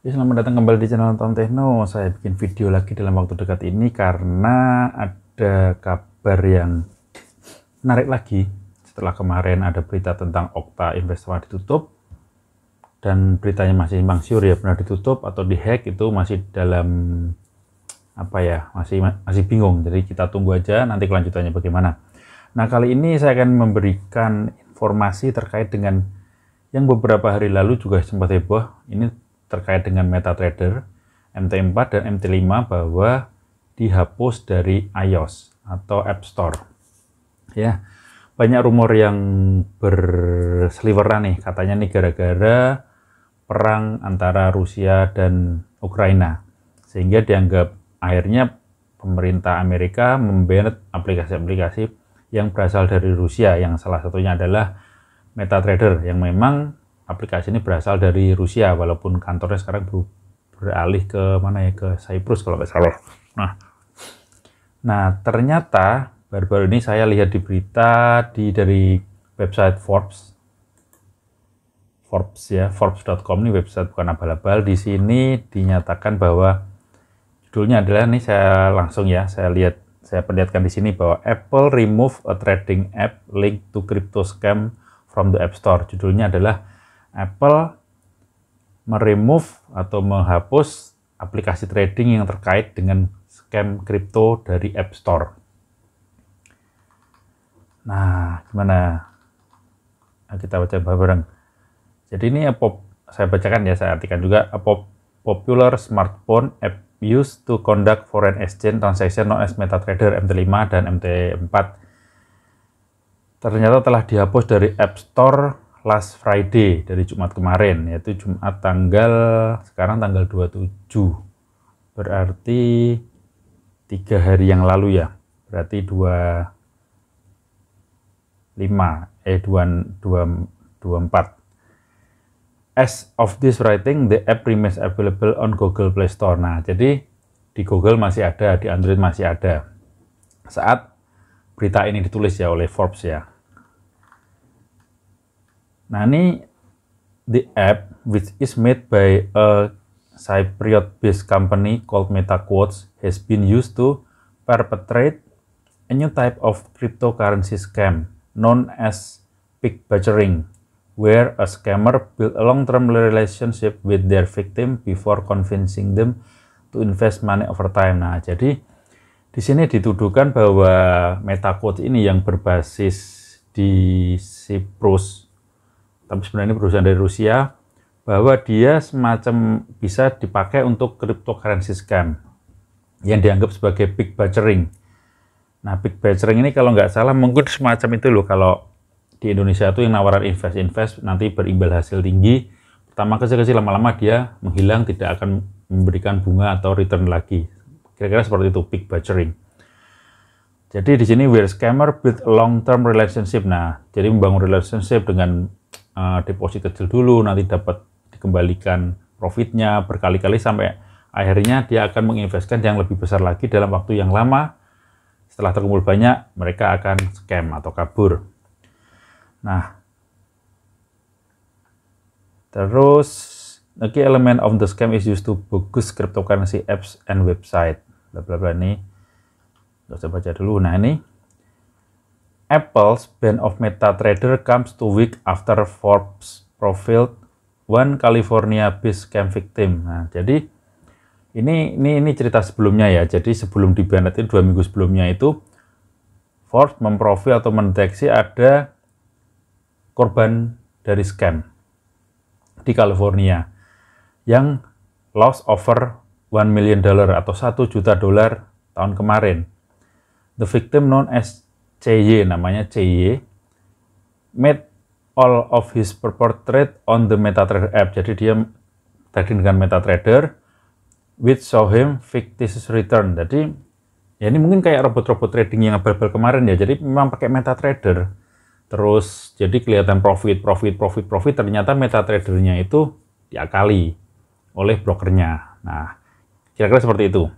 Selamat datang kembali di channel Tom Techno. Saya bikin video lagi dalam waktu dekat ini karena ada kabar yang menarik lagi. Setelah kemarin ada berita tentang Okta Investma ditutup, dan beritanya masih simpang siur ya, benar ditutup atau dihack itu masih dalam masih bingung. Jadi kita tunggu aja nanti kelanjutannya bagaimana. Nah, kali ini saya akan memberikan informasi terkait dengan yang beberapa hari lalu juga sempat heboh. Ini terkait dengan MetaTrader MT4 dan MT5 bahwa dihapus dari iOS atau App Store. Ya, banyak rumor yang berseliweran nih, katanya nih gara-gara perang antara Rusia dan Ukraina, sehingga dianggap akhirnya pemerintah Amerika memban aplikasi-aplikasi yang berasal dari Rusia, yang salah satunya adalah MetaTrader, yang memang aplikasi ini berasal dari Rusia, walaupun kantornya sekarang beralih ke mana ya, ke Cyprus kalau nggak salah. Nah, ternyata baru-baru ini saya lihat di berita dari website Forbes ya, Forbes.com, ini website bukan abal-abal. Di sini dinyatakan bahwa judulnya adalah, nih saya langsung ya, saya perlihatkan di sini bahwa Apple remove a trading app linked to crypto scam from the App Store. Judulnya adalah Apple meremove atau menghapus aplikasi trading yang terkait dengan scam kripto dari App Store. Nah, gimana? Nah, kita baca bareng. Jadi ini saya bacakan ya, saya artikan juga. A popular smartphone app used to conduct foreign exchange transaction known as MetaTrader MT5 dan MT4 ternyata telah dihapus dari App Store last Friday, dari Jumat kemarin, yaitu Jumat sekarang tanggal 27, berarti 3 hari yang lalu ya, berarti 24. As of this writing, the app remains available on Google Play Store. Nah, jadi di Google masih ada, di Android masih ada saat berita ini ditulis ya oleh Forbes ya. Nah, ini the app, which is made by a Cypriot-based company called MetaQuotes, has been used to perpetrate a new type of cryptocurrency scam known as pig butchering, where a scammer build a long-term relationship with their victim before convincing them to invest money over time. Nah, jadi di sini dituduhkan bahwa MetaQuotes ini yang berbasis di Cyprus, tapi sebenarnya ini perusahaan dari Rusia, bahwa dia semacam bisa dipakai untuk cryptocurrency scam yang dianggap sebagai pig butchering. Nah, pig butchering ini kalau nggak salah mungkin semacam itu loh, kalau di Indonesia itu yang nawaran invest nanti berimbal hasil tinggi, pertama kecil-kecil, lama-lama dia menghilang, tidak akan memberikan bunga atau return lagi. Kira-kira seperti itu pig butchering. Jadi di sini where scammer build a long-term relationship. Nah, jadi membangun relationship dengan deposit kecil dulu, nanti dapat dikembalikan profitnya berkali-kali sampai akhirnya dia akan menginvestkan yang lebih besar lagi dalam waktu yang lama. Setelah terkumpul banyak, mereka akan scam atau kabur. Nah, terus a key element of the scam is used to bogus cryptocurrency apps and website. Bla bla bla, ini nggak usah baca dulu. Nah, ini Apple's ban of MetaTrader comes 2 weeks after Forbes profiled one California-based scam victim. Nah, jadi ini cerita sebelumnya ya. Jadi sebelum di-ban itu 2 minggu sebelumnya itu Forbes memprofil atau mendeteksi ada korban dari scam di California yang loss over $1 million atau $1 juta tahun kemarin. The victim known as CY, namanya CY, made all of his purpose trade on the MetaTrader app. Jadi dia trading dengan MetaTrader, which show him fictitious return. Jadi ya ini mungkin kayak robot-robot trading yang abal-abal kemarin ya. Jadi memang pakai MetaTrader. Terus jadi kelihatan profit. Ternyata MetaTrader-nya itu diakali oleh brokernya. Nah, kira-kira seperti itu.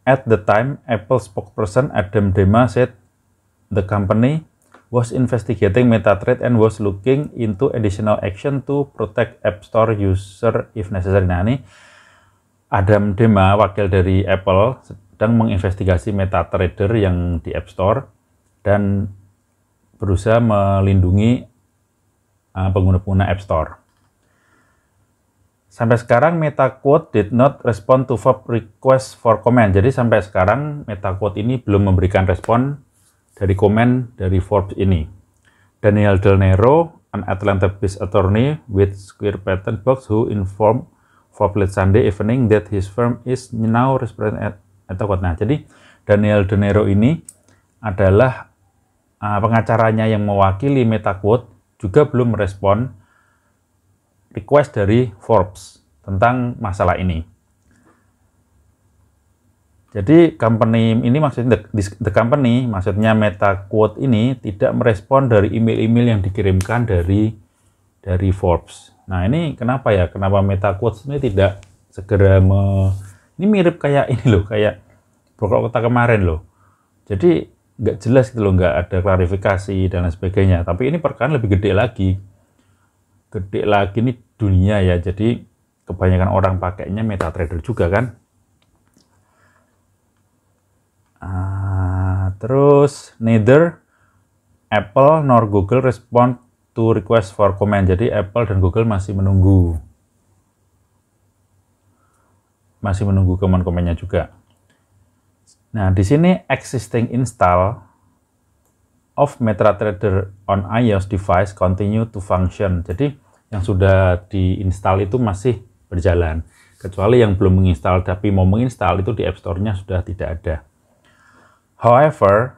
At the time, Apple spokesperson Adam Dema said the company was investigating MetaTrader and was looking into additional action to protect App Store user if necessary. Nah, ini Adam Dema, wakil dari Apple, sedang menginvestigasi MetaTrader yang di App Store dan berusaha melindungi pengguna-pengguna App Store. Sampai sekarang MetaQuote did not respond to Forbes request for comment. Jadi sampai sekarang MetaQuote ini belum memberikan respon dari komen dari Forbes ini. Daniel Del Nero, an Atlanta-based attorney with Square Patent Box, who informed Forbes late Sunday evening that his firm is now representing at MetaQuote. Nah, jadi Daniel Del Nero ini adalah pengacaranya yang mewakili MetaQuote, juga belum merespon request dari Forbes tentang masalah ini. Jadi company ini maksudnya the company, maksudnya MetaQuote ini tidak merespon dari email-email yang dikirimkan dari Forbes. Nah, ini kenapa ya? Kenapa MetaQuote ini tidak segera ini mirip kayak ini loh, kayak broker kota kemarin loh. Jadi nggak jelas gitu loh, nggak ada klarifikasi dan lain sebagainya. Tapi ini perkara lebih gede lagi. Gede lagi nih dunia ya. Jadi kebanyakan orang pakainya MetaTrader juga kan. Terus neither Apple nor Google respond to request for comment. Jadi Apple dan Google masih menunggu komen-komennya juga. Nah, di sini existing install of MetaTrader on iOS device continue to function. Jadi yang sudah diinstal itu masih berjalan. Kecuali yang belum menginstal tapi mau menginstal itu di App Store-nya sudah tidak ada. However,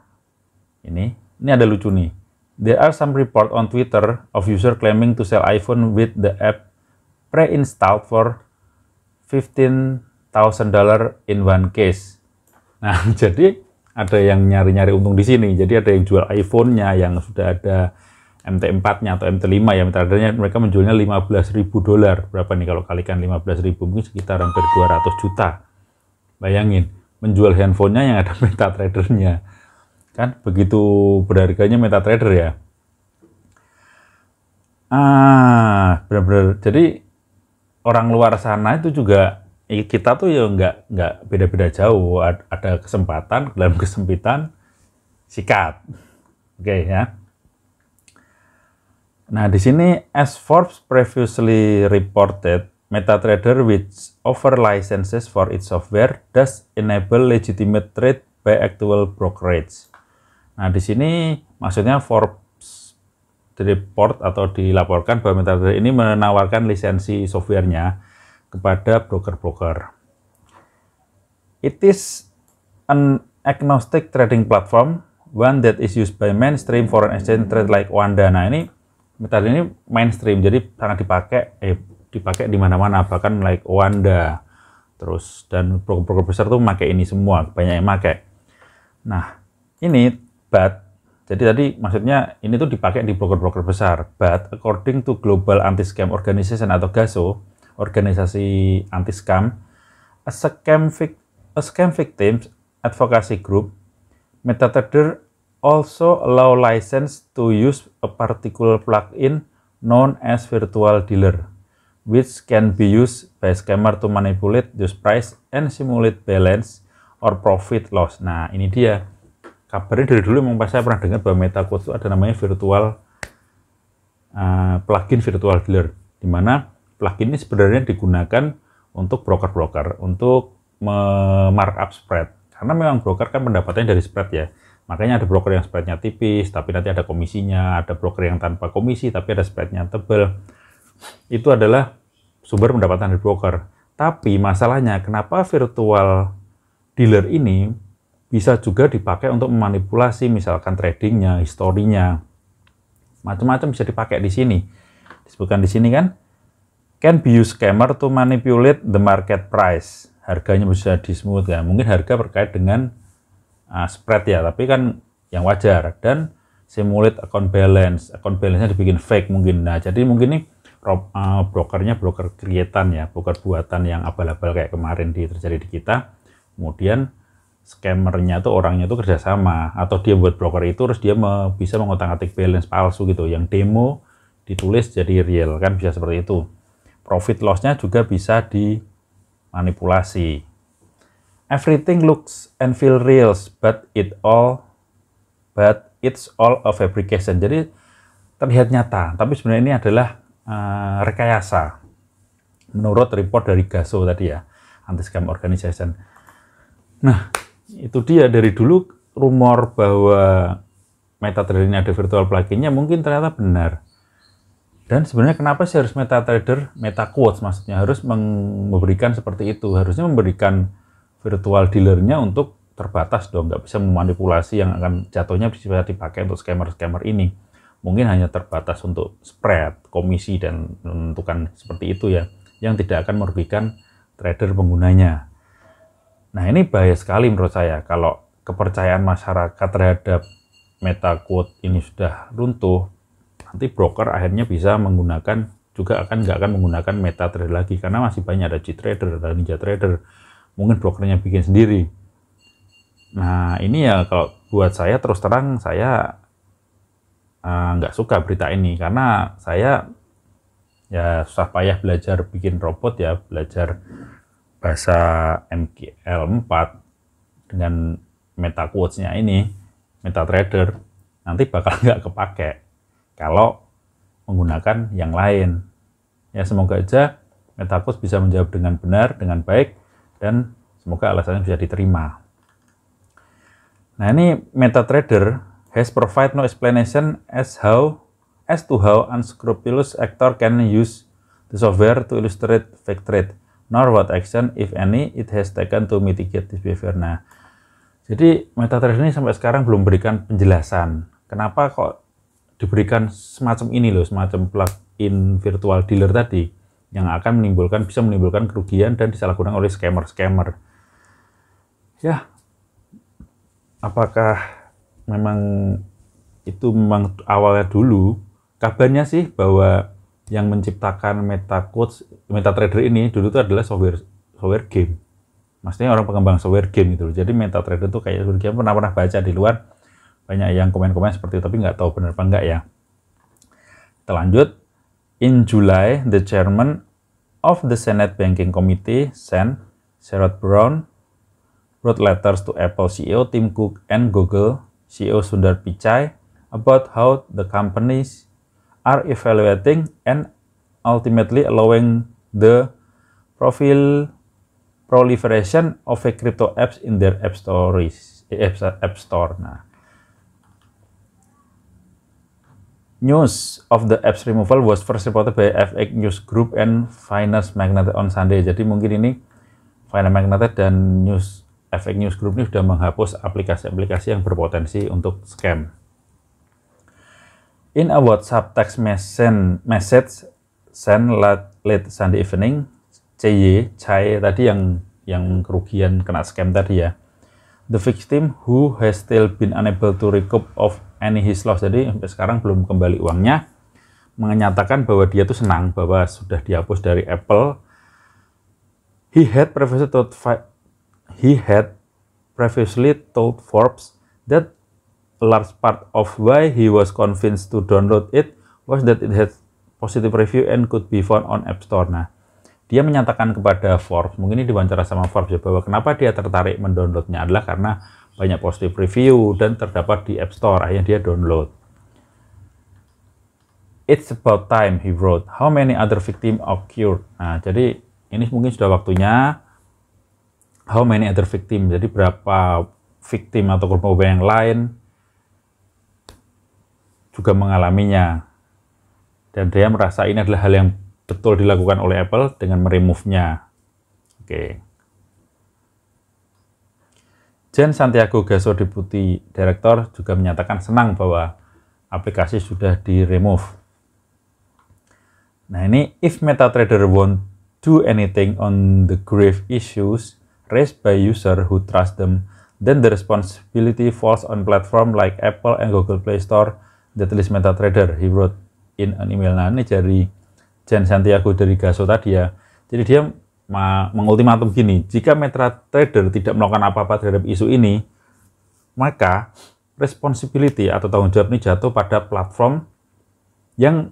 ini ada lucu nih. There are some report on Twitter of user claiming to sell iPhone with the app pre-installed for $15,000 in one case. Nah, jadi ada yang nyari-nyari untung di sini. Jadi ada yang jual iPhone-nya yang sudah ada MT4-nya atau MT5 ya, MetaTrader-nya mereka menjualnya $15.000. Berapa nih kalau kalikan 15.000? Mungkin sekitar hampir 200 juta. Bayangin, menjual handphonenya yang ada MetaTrader-nya. Kan begitu berharganya MetaTrader ya. Benar-benar. Jadi orang luar sana itu juga, kita tuh ya nggak beda-beda jauh. Ada kesempatan, dalam kesempitan, sikat. Oke ya. Nah, di sini as Forbes previously reported, MetaTrader which offer licenses for its software does enable legitimate trade by actual brokerage. Nah, di sini maksudnya Forbes report atau dilaporkan bahwa MetaTrader ini menawarkan lisensi softwarenya kepada broker-broker. It is an agnostic trading platform, one that is used by mainstream foreign exchange trade like Wanda. Nah, ini MetaTrader ini mainstream, jadi sangat dipakai di mana-mana, bahkan like Wanda, terus dan broker-broker besar tuh pakai ini semua, banyak yang pakai. Nah, ini but, jadi tadi maksudnya ini tuh dipakai di broker-broker besar, but according to Global Anti-Scam Organization atau GASO, organisasi anti-scam, a scam victims advocacy group, MetaTrader also allow license to use a particular plugin known as virtual dealer, which can be used by scammer to manipulate use price and simulate balance or profit loss. Nah, ini dia. Kabarnya dari dulu memang saya pernah dengar bahwa MetaQuote itu ada namanya plugin virtual dealer, di mana plugin ini sebenarnya digunakan untuk broker-broker untuk markup spread. Karena memang broker kan pendapatannya dari spread ya. Makanya ada broker yang spreadnya tipis, tapi nanti ada komisinya. Ada broker yang tanpa komisi, tapi ada spreadnya tebal. Itu adalah sumber pendapatan dari broker. Tapi masalahnya, kenapa virtual dealer ini bisa juga dipakai untuk memanipulasi, misalkan tradingnya, historinya. Macam-macam bisa dipakai di sini. Disebutkan di sini kan, can be used scammer to manipulate the market price. Harganya bisa di-smooth ya. Mungkin harga terkait dengan spread ya, tapi kan yang wajar. Dan simulate account balance-nya dibikin fake mungkin. Nah, jadi mungkin ini brokernya broker kreatan ya, broker buatan yang abal-abal kayak kemarin terjadi di kita. Kemudian scammernya tuh orangnya tuh kerjasama, atau dia buat broker itu terus dia bisa mengotak-atik balance palsu gitu, yang demo ditulis jadi real, kan bisa seperti itu. Profit loss-nya juga bisa dimanipulasi. Everything looks and feel real, but it's all a fabrication. Jadi terlihat nyata, tapi sebenarnya ini adalah rekayasa. Menurut report dari GASO tadi ya, Anti-Scam Organization. Nah, itu dia, dari dulu rumor bahwa MetaTrader ini ada virtual plugin-nya mungkin ternyata benar. Dan sebenarnya kenapa sih harus MetaTrader, MetaQuotes maksudnya, harus memberikan seperti itu? Harusnya memberikan virtual dealer-nya untuk terbatas dong, nggak bisa memanipulasi yang akan jatuhnya bisa dipakai untuk scammer-scammer ini. Mungkin hanya terbatas untuk spread, komisi, dan menentukan seperti itu ya, yang tidak akan merugikan trader penggunanya. Nah, ini bahaya sekali menurut saya. Kalau kepercayaan masyarakat terhadap MetaQuote ini sudah runtuh, nanti broker akhirnya bisa menggunakan, juga nggak akan menggunakan MetaTrader lagi, karena masih banyak ada GTrader, ada NinjaTrader, mungkin brokernya bikin sendiri. Nah, ini ya kalau buat saya terus terang, saya nggak suka berita ini, karena saya ya susah payah belajar bikin robot ya, belajar bahasa MQL 4 dengan MetaQuotes-nya ini, MetaTrader, nanti bakal nggak kepake kalau menggunakan yang lain. Ya, semoga aja MetaQuotes bisa menjawab dengan benar, dengan baik, dan semoga alasannya bisa diterima. Nah, ini MetaTrader has provide no explanation as to how unscrupulous actor can use the software to illustrate fake trade, nor what action, if any, it has taken to mitigate this behavior. Nah, jadi MetaTrader ini sampai sekarang belum berikan penjelasan kenapa kok diberikan semacam ini loh, semacam plugin virtual dealer tadi, yang akan bisa menimbulkan kerugian dan disalahgunakan oleh scammer-scammer. Ya, apakah memang itu memang awalnya dulu? Kabarnya sih bahwa yang menciptakan MetaTrader ini dulu itu adalah software game. Maksudnya orang pengembang software game gitu. Jadi MetaTrader itu kayak software game, pernah baca di luar, banyak yang komen-komen seperti itu, tapi nggak tahu benar apa enggak ya. Kita lanjut. In July, the chairman of the Senate Banking Committee, Sen, Sherrod Brown, wrote letters to Apple CEO Tim Cook and Google CEO Sundar Pichai about how the companies are evaluating and ultimately allowing the proliferation of crypto apps in their app store. Nah, news of the apps removal was first reported by FX News Group and Finance Magnates on Sunday. Jadi mungkin ini Finance Magnates dan FX News Group ini sudah menghapus aplikasi-aplikasi yang berpotensi untuk scam. In a WhatsApp text message sent late Sunday evening, Chai tadi yang kerugian kena scam tadi ya. The victim who has still been unable to recoup of any his loss, jadi sampai sekarang belum kembali uangnya, menyatakan bahwa dia tuh senang bahwa sudah dihapus dari Apple. He had previously told Forbes that a large part of why he was convinced to download it was that it had positive review and could be found on App Store. Nah, dia menyatakan kepada Forbes, mungkin ini diwawancara sama Forbes ya, bahwa kenapa dia tertarik mendownloadnya adalah karena banyak positive review dan terdapat di App Store, akhirnya dia download. It's about time, he wrote. How many other victims occurred? Nah, jadi ini mungkin sudah waktunya. How many other victims? Jadi berapa victim atau korban yang lain juga mengalaminya. Dan dia merasa ini adalah hal yang betul dilakukan oleh Apple dengan meremove-nya. Oke. Jen Santiago Gasso, Deputy Director, juga menyatakan senang bahwa aplikasi sudah di-remove. Nah, ini if MetaTrader won't do anything on the grave issues raised by user who trust them, then the responsibility falls on platform like Apple and Google Play Store that list MetaTrader, he wrote in an email. Nah, ini dari Jen Santiago dari Gasso tadi ya. Jadi dia mengultimatum gini, jika MetaTrader tidak melakukan apa-apa terhadap isu ini, maka responsibility atau tanggung jawab ini jatuh pada platform yang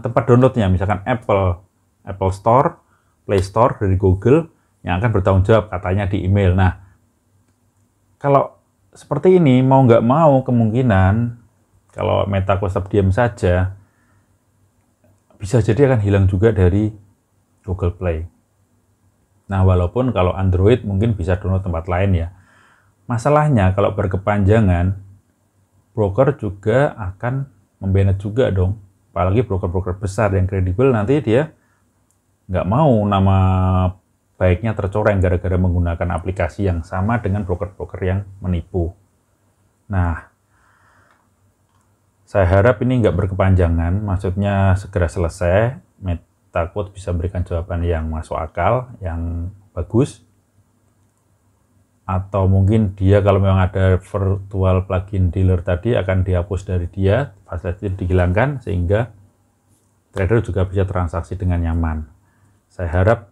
tempat downloadnya, misalkan Apple Store, Play Store dari Google, yang akan bertanggung jawab katanya di email. Nah, kalau seperti ini, mau nggak mau kemungkinan kalau MetaQuest tetap diam saja, bisa jadi akan hilang juga dari Google Play. Nah, walaupun kalau Android mungkin bisa download tempat lain ya. Masalahnya kalau berkepanjangan, broker juga akan membanet juga dong. Apalagi broker-broker besar yang kredibel, nanti dia nggak mau nama baiknya tercoreng gara-gara menggunakan aplikasi yang sama dengan broker-broker yang menipu. Nah, saya harap ini nggak berkepanjangan, maksudnya segera selesai, MetaQuest bisa berikan jawaban yang masuk akal, yang bagus, atau mungkin dia kalau memang ada virtual plugin dealer tadi akan dihapus dari dia, fasilitas itu dihilangkan, sehingga trader juga bisa transaksi dengan nyaman. Saya harap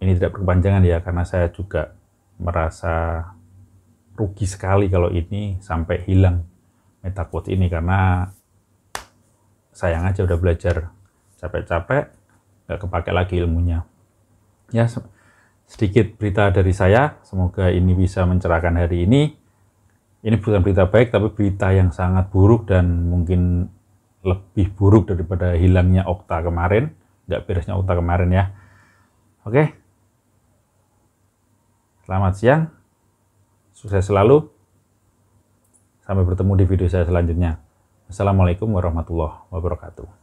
ini tidak berkepanjangan ya, karena saya juga merasa rugi sekali kalau ini sampai hilang MetaQuest ini, karena sayang aja udah belajar capek-capek, nggak kepake lagi ilmunya. Ya, sedikit berita dari saya, semoga ini bisa mencerahkan hari ini. Ini bukan berita baik, tapi berita yang sangat buruk dan mungkin lebih buruk daripada hilangnya Okta kemarin, nggak beresnya Okta kemarin ya. Oke, selamat siang, sukses selalu. Sampai bertemu di video saya selanjutnya. Assalamualaikum warahmatullahi wabarakatuh.